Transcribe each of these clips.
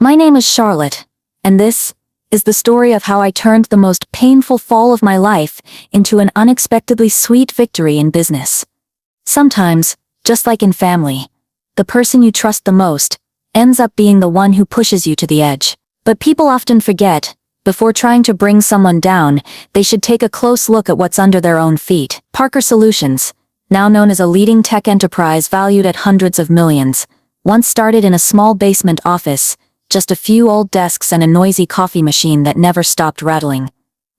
My name is Charlotte, and this is the story of how I turned the most painful fall of my life into an unexpectedly sweet victory in business. Sometimes, just like in family, the person you trust the most ends up being the one who pushes you to the edge. But people often forget, before trying to bring someone down, they should take a close look at what's under their own feet. Parker Solutions, now known as a leading tech enterprise valued at hundreds of millions, once started in a small basement office, just a few old desks and a noisy coffee machine that never stopped rattling.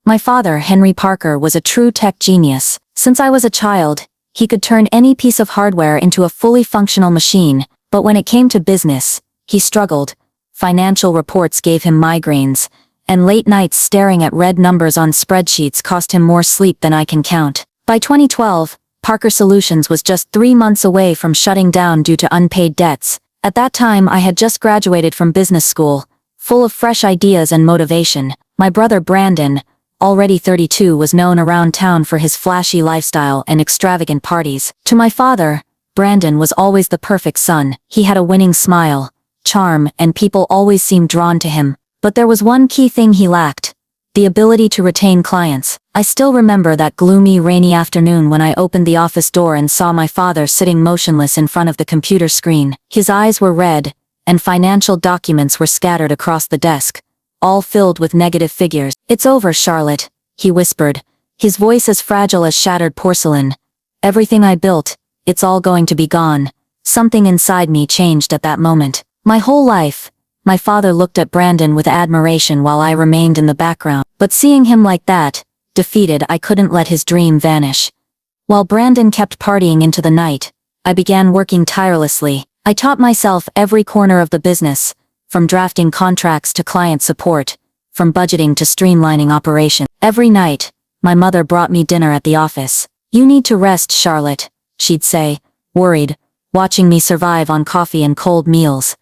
My father, Henry Parker, was a true tech genius. Since I was a child, he could turn any piece of hardware into a fully functional machine, but when it came to business, he struggled. Financial reports gave him migraines, and late nights staring at red numbers on spreadsheets cost him more sleep than I can count. By 2012, Parker Solutions was just 3 months away from shutting down due to unpaid debts. At that time, I had just graduated from business school, full of fresh ideas and motivation. My brother Brandon, already 32, was known around town for his flashy lifestyle and extravagant parties. To my father, Brandon was always the perfect son. He had a winning smile, charm, and people always seemed drawn to him. But there was one key thing he lacked: the ability to retain clients. I still remember that gloomy, rainy afternoon when I opened the office door and saw my father sitting motionless in front of the computer screen. His eyes were red, and financial documents were scattered across the desk, all filled with negative figures. "It's over, Charlotte," he whispered, his voice as fragile as shattered porcelain. "Everything I built, it's all going to be gone." Something inside me changed at that moment. My whole life, my father looked at Brandon with admiration while I remained in the background. But seeing him like that, defeated, I couldn't let his dream vanish. While Brandon kept partying into the night, I began working tirelessly. I taught myself every corner of the business, from drafting contracts to client support, from budgeting to streamlining operations. Every night, my mother brought me dinner at the office. "You need to rest, Charlotte," she'd say, worried, watching me survive on coffee and cold meals.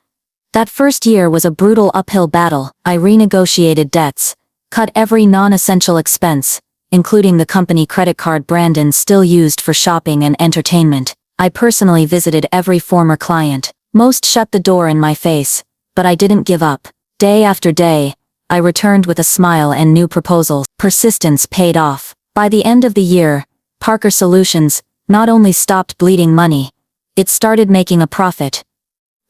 That first year was a brutal uphill battle. I renegotiated debts, cut every non-essential expense, including the company credit card Brandon still used for shopping and entertainment. I personally visited every former client. Most shut the door in my face, but I didn't give up. Day after day, I returned with a smile and new proposals. Persistence paid off. By the end of the year, Parker Solutions not only stopped bleeding money, it started making a profit.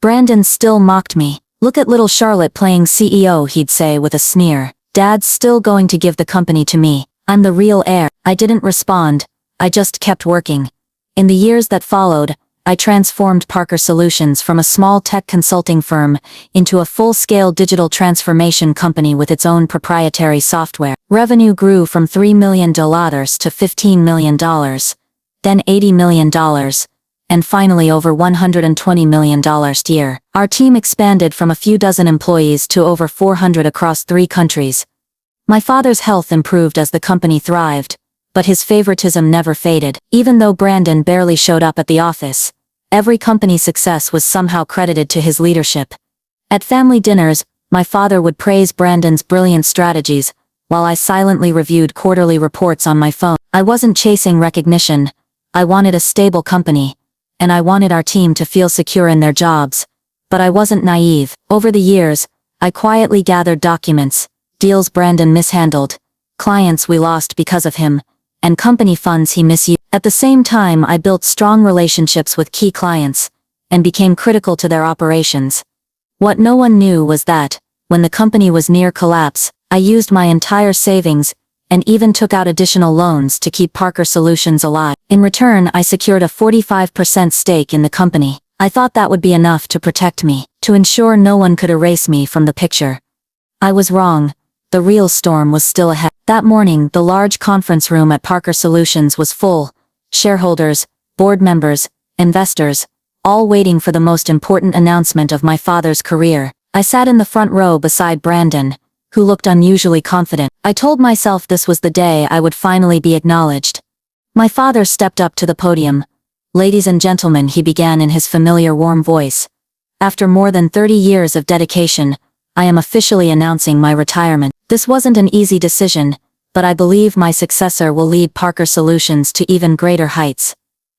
Brandon still mocked me. "Look at little Charlotte playing CEO," he'd say with a sneer. "Dad's still going to give the company to me. I'm the real heir." I didn't respond. I just kept working. In the years that followed, I transformed Parker Solutions from a small tech consulting firm into a full-scale digital transformation company with its own proprietary software. Revenue grew from $3 million to $15 million, then $80 million, and finally over $120 million a year. Our team expanded from a few dozen employees to over 400 across 3 countries. My father's health improved as the company thrived, but his favoritism never faded. Even though Brandon barely showed up at the office, every company success was somehow credited to his leadership. At family dinners, my father would praise Brandon's brilliant strategies, while I silently reviewed quarterly reports on my phone. I wasn't chasing recognition. I wanted a stable company, and I wanted our team to feel secure in their jobs. But I wasn't naive. Over the years, I quietly gathered documents, deals Brandon mishandled, clients we lost because of him, and company funds he misused. At the same time, I built strong relationships with key clients, and became critical to their operations. What no one knew was that, when the company was near collapse, I used my entire savings, and even took out additional loans to keep Parker Solutions alive. In return, I secured a 45% stake in the company. I thought that would be enough to protect me, to ensure no one could erase me from the picture. I was wrong. The real storm was still ahead. That morning, the large conference room at Parker Solutions was full. Shareholders, board members, investors, all waiting for the most important announcement of my father's career. I sat in the front row beside Brandon, who looked unusually confident. I told myself this was the day I would finally be acknowledged. My father stepped up to the podium. "Ladies and gentlemen," he began in his familiar warm voice. "After more than 30 years of dedication, I am officially announcing my retirement. This wasn't an easy decision, but I believe my successor will lead Parker Solutions to even greater heights."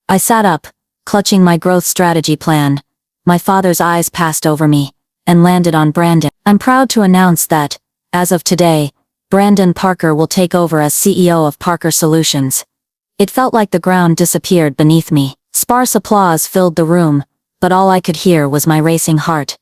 I sat up, clutching my growth strategy plan. My father's eyes passed over me, and landed on Brandon. I'm proud to announce that, as of today, Brandon Parker will take over as CEO of Parker Solutions. It felt like the ground disappeared beneath me. Sparse applause filled the room, but all I could hear was my racing heart.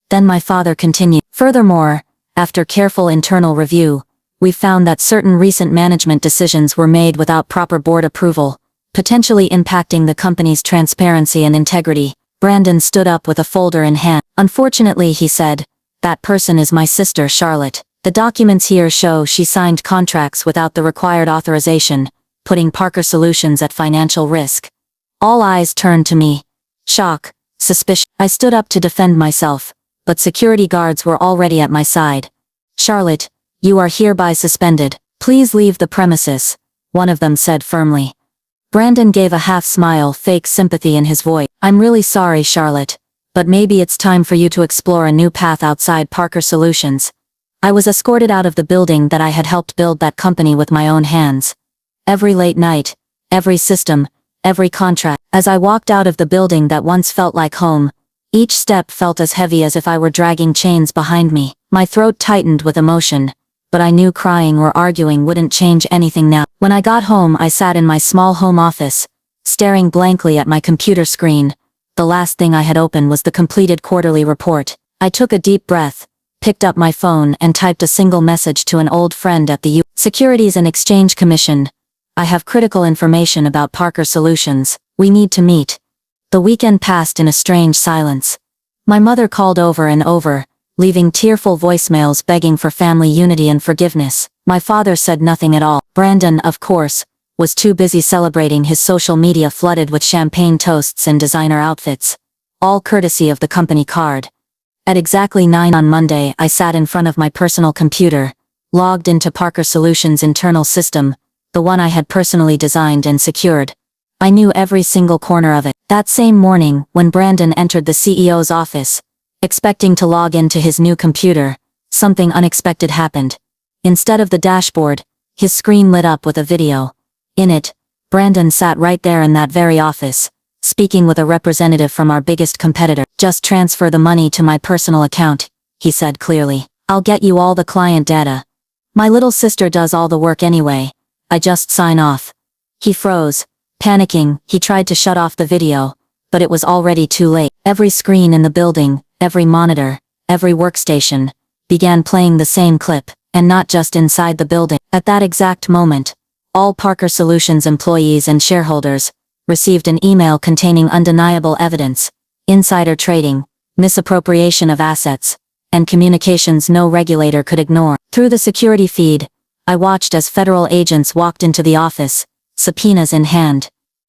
Then my father continued. Furthermore, after careful internal review, we found that certain recent management decisions were made without proper board approval, potentially impacting the company's transparency and integrity. Brandon stood up with a folder in hand. Unfortunately, he said, that person is my sister Charlotte. The documents here show she signed contracts without the required authorization, putting Parker Solutions at financial risk. All eyes turned to me. Shock, suspicion. I stood up to defend myself, but security guards were already at my side. Charlotte, you are hereby suspended. Please leave the premises, one of them said firmly. Brandon gave a half-smile, fake sympathy in his voice. I'm really sorry, Charlotte, but maybe it's time for you to explore a new path outside Parker Solutions. I was escorted out of the building that I had helped build that company with my own hands. Every late night, every system, every contract. As I walked out of the building that once felt like home, each step felt as heavy as if I were dragging chains behind me. My throat tightened with emotion, but I knew crying or arguing wouldn't change anything now. When I got home, I sat in my small home office, staring blankly at my computer screen. The last thing I had opened was the completed quarterly report. I took a deep breath, picked up my phone and typed a single message to an old friend at the Securities and Exchange Commission. I have critical information about Parker Solutions. We need to meet. The weekend passed in a strange silence. My mother called over and over, leaving tearful voicemails begging for family unity and forgiveness. My father said nothing at all. Brandon, of course, was too busy celebrating his social media flooded with champagne toasts and designer outfits, all courtesy of the company card. At exactly 9 on Monday, I sat in front of my personal computer, logged into Parker Solutions' internal system, the one I had personally designed and secured. I knew every single corner of it. That same morning, when Brandon entered the CEO's office, expecting to log into his new computer, something unexpected happened. Instead of the dashboard, his screen lit up with a video. In it, Brandon sat right there in that very office, speaking with a representative from our biggest competitor. Just transfer the money to my personal account, he said clearly. I'll get you all the client data. My little sister does all the work anyway. I just sign off. He froze. Panicking, he tried to shut off the video, but it was already too late. Every screen in the building, every monitor, every workstation, began playing the same clip, and not just inside the building. At that exact moment, all Parker Solutions employees and shareholders received an email containing undeniable evidence, insider trading, misappropriation of assets, and communications no regulator could ignore. Through the security feed, I watched as federal agents walked into the office, subpoenas in hand.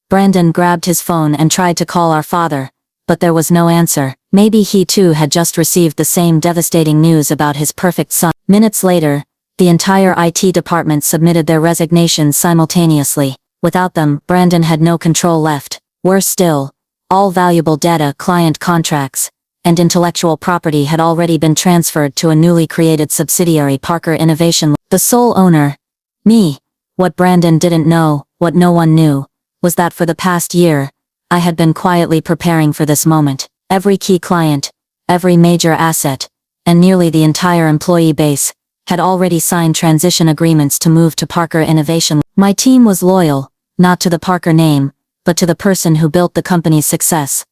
Brandon grabbed his phone and tried to call our father, but there was no answer. Maybe he too had just received the same devastating news about his perfect son. Minutes later, the entire IT department submitted their resignations simultaneously. Without them, Brandon had no control left. Worse still, all valuable data, client contracts, and intellectual property had already been transferred to a newly created subsidiary, Parker Innovation. The sole owner, me. What Brandon didn't know, what no one knew, was that for the past year, I had been quietly preparing for this moment. Every key client, every major asset, and nearly the entire employee base, had already signed transition agreements to move to Parker Innovation. My team was loyal, not to the Parker name, but to the person who built the company's success.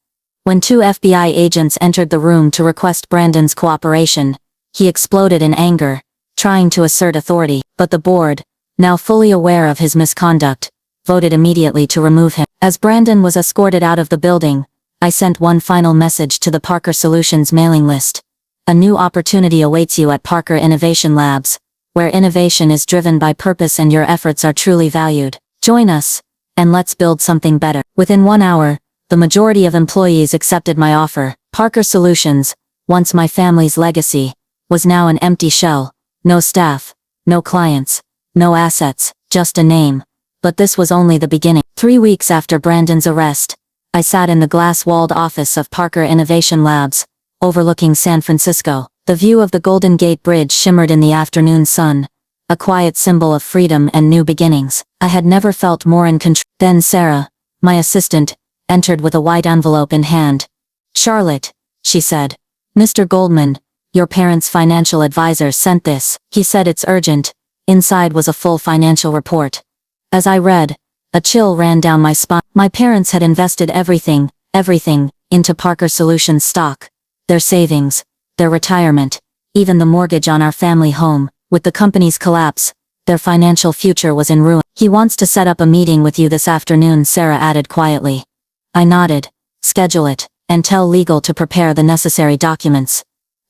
When 2 FBI agents entered the room to request Brandon's cooperation, he exploded in anger, trying to assert authority, but the board, now fully aware of his misconduct, voted immediately to remove him. As Brandon was escorted out of the building, I sent one final message to the Parker Solutions mailing list. A new opportunity awaits you at Parker Innovation Labs, where innovation is driven by purpose and your efforts are truly valued. Join us, and let's build something better. Within 1 hour, the majority of employees accepted my offer. Parker Solutions, once my family's legacy, was now an empty shell. No staff, no clients, no assets, just a name. But this was only the beginning. 3 weeks after Brandon's arrest, I sat in the glass-walled office of Parker Innovation Labs, overlooking San Francisco. The view of the Golden Gate Bridge shimmered in the afternoon sun, a quiet symbol of freedom and new beginnings. I had never felt more in control. Then Sarah, my assistant, entered with a white envelope in hand. "Charlotte," she said, "Mr. Goldman, Your parents' financial advisor sent this. He said it's urgent. Inside was a full financial report. As I read, a chill ran down my spine. My parents had invested everything, into Parker Solutions stock. Their savings, their retirement, even the mortgage on our family home. With the company's collapse, their financial future was in ruin. He wants to set up a meeting with you this afternoon, Sarah added quietly. I nodded. Schedule it, and tell legal to prepare the necessary documents.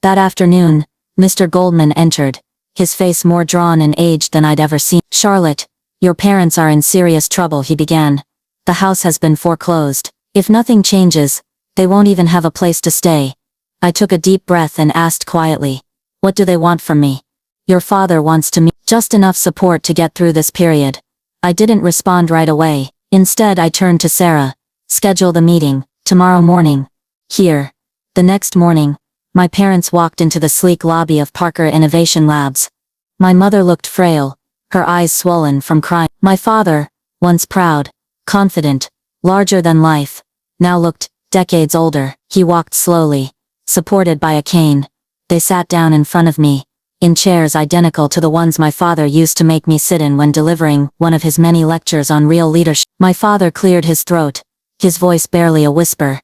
That afternoon, Mr. Goldman entered, his face more drawn and aged than I'd ever seen. Charlotte, your parents are in serious trouble, he began. The house has been foreclosed. If nothing changes, they won't even have a place to stay. I took a deep breath and asked quietly, what do they want from me? Your father wants to meet, just enough support to get through this period. I didn't respond right away. Instead, I turned to Sarah. Schedule the meeting, tomorrow morning. Here. The next morning, my parents walked into the sleek lobby of Parker Innovation Labs. My mother looked frail, her eyes swollen from crying. My father, once proud, confident, larger than life, now looked decades older. He walked slowly, supported by a cane. They sat down in front of me, in chairs identical to the ones my father used to make me sit in when delivering one of his many lectures on real leadership. My father cleared his throat, his voice barely a whisper.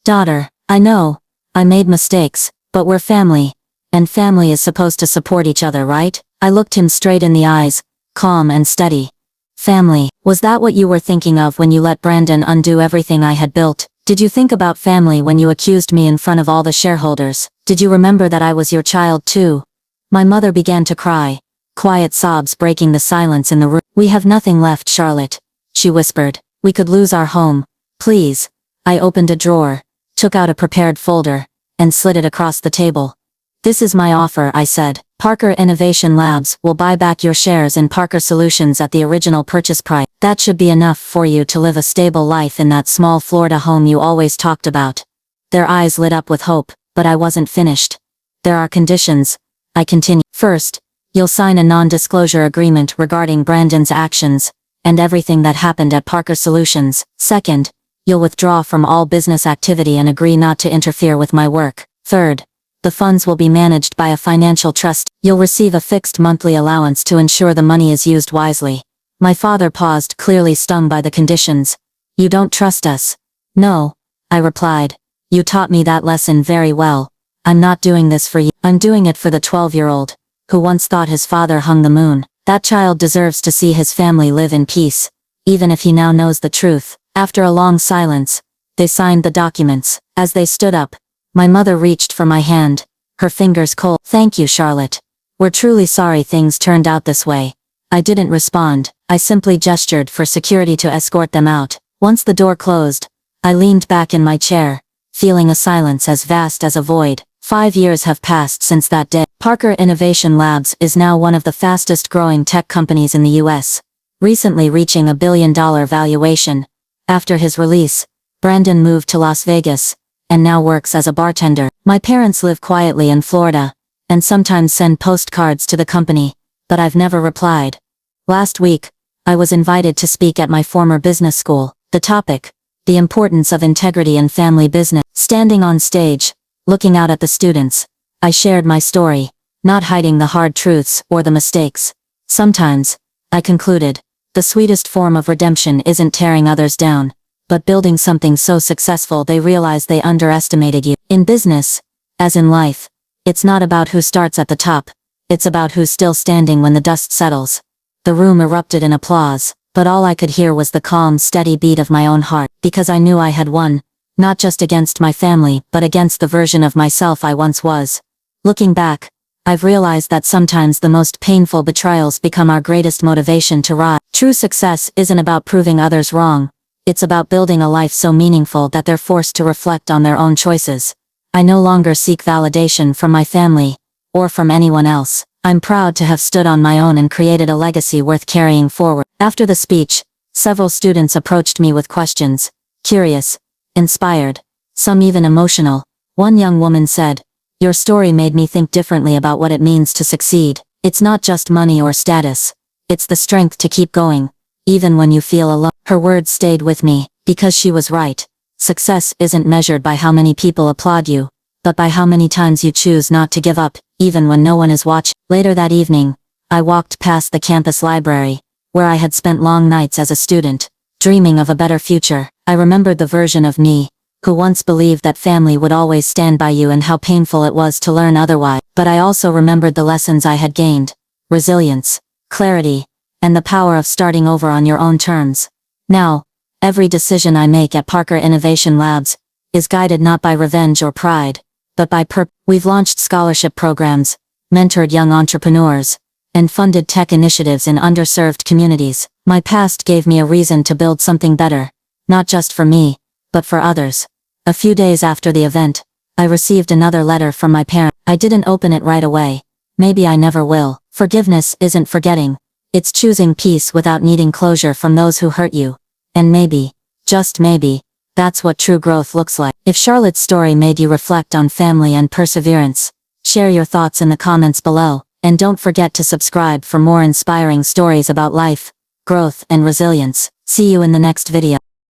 Daughter, I know, I made mistakes, but we're family, and family is supposed to support each other, right? I looked him straight in the eyes, calm and steady. Family, was that what you were thinking of when you let Brandon undo everything I had built? Did you think about family when you accused me in front of all the shareholders? Did you remember that I was your child too? My mother began to cry, quiet sobs breaking the silence in the room. We have nothing left, Charlotte, she whispered. We could lose our home. Please. I opened a drawer, took out a prepared folder, and slid it across the table. This is my offer, I said. Parker Innovation Labs will buy back your shares in Parker Solutions at the original purchase price. That should be enough for you to live a stable life in that small Florida home you always talked about. Their eyes lit up with hope, but I wasn't finished. There are conditions, I continued. First, you'll sign a non-disclosure agreement regarding Brandon's actions, and everything that happened at Parker Solutions. Second, you'll withdraw from all business activity and agree not to interfere with my work. Third, the funds will be managed by a financial trust. You'll receive a fixed monthly allowance to ensure the money is used wisely. My father paused, clearly stung by the conditions. You don't trust us? No, I replied. You taught me that lesson very well. I'm not doing this for you. I'm doing it for the 12-year-old, who once thought his father hung the moon. That child deserves to see his family live in peace, even if he now knows the truth. After a long silence, they signed the documents. As they stood up, my mother reached for my hand, her fingers cold. Thank you, Charlotte. We're truly sorry things turned out this way. I didn't respond. I simply gestured for security to escort them out. Once the door closed, I leaned back in my chair, feeling a silence as vast as a void. 5 years have passed since that day. Parker Innovation Labs is now one of the fastest growing tech companies in the US, recently reaching $1 billion valuation. After his release, Brandon moved to Las Vegas, and now works as a bartender. My parents live quietly in Florida, and sometimes send postcards to the company, but I've never replied. Last week, I was invited to speak at my former business school. The topic, the importance of integrity in family business. Standing on stage, looking out at the students, I shared my story, not hiding the hard truths or the mistakes. Sometimes, I concluded, the sweetest form of redemption isn't tearing others down, but building something so successful they realize they underestimated you. In business, as in life, it's not about who starts at the top, it's about who's still standing when the dust settles. The room erupted in applause, but all I could hear was the calm, steady beat of my own heart, because I knew I had won, not just against my family, but against the version of myself I once was. Looking back, I've realized that sometimes the most painful betrayals become our greatest motivation to rise. True success isn't about proving others wrong. It's about building a life so meaningful that they're forced to reflect on their own choices. I no longer seek validation from my family, or from anyone else. I'm proud to have stood on my own and created a legacy worth carrying forward. After the speech, several students approached me with questions, curious, inspired, some even emotional. One young woman said, "Your story made me think differently about what it means to succeed. It's not just money or status. It's the strength to keep going, even when you feel alone." Her words stayed with me, because she was right. Success isn't measured by how many people applaud you, but by how many times you choose not to give up, even when no one is watching. Later that evening, I walked past the campus library, where I had spent long nights as a student, dreaming of a better future. I remembered the version of me, who once believed that family would always stand by you and how painful it was to learn otherwise. But I also remembered the lessons I had gained: resilience, clarity, and the power of starting over on your own terms. Now, every decision I make at Parker Innovation Labs is guided not by revenge or pride, but by purpose. We've launched scholarship programs, mentored young entrepreneurs, and funded tech initiatives in underserved communities. My past gave me a reason to build something better, not just for me, but for others. A few days after the event, I received another letter from my parents. I didn't open it right away. Maybe I never will. Forgiveness isn't forgetting. It's choosing peace without needing closure from those who hurt you. And maybe, just maybe, that's what true growth looks like. If Charlotte's story made you reflect on family and perseverance, share your thoughts in the comments below, and don't forget to subscribe for more inspiring stories about life, growth, and resilience. See you in the next video.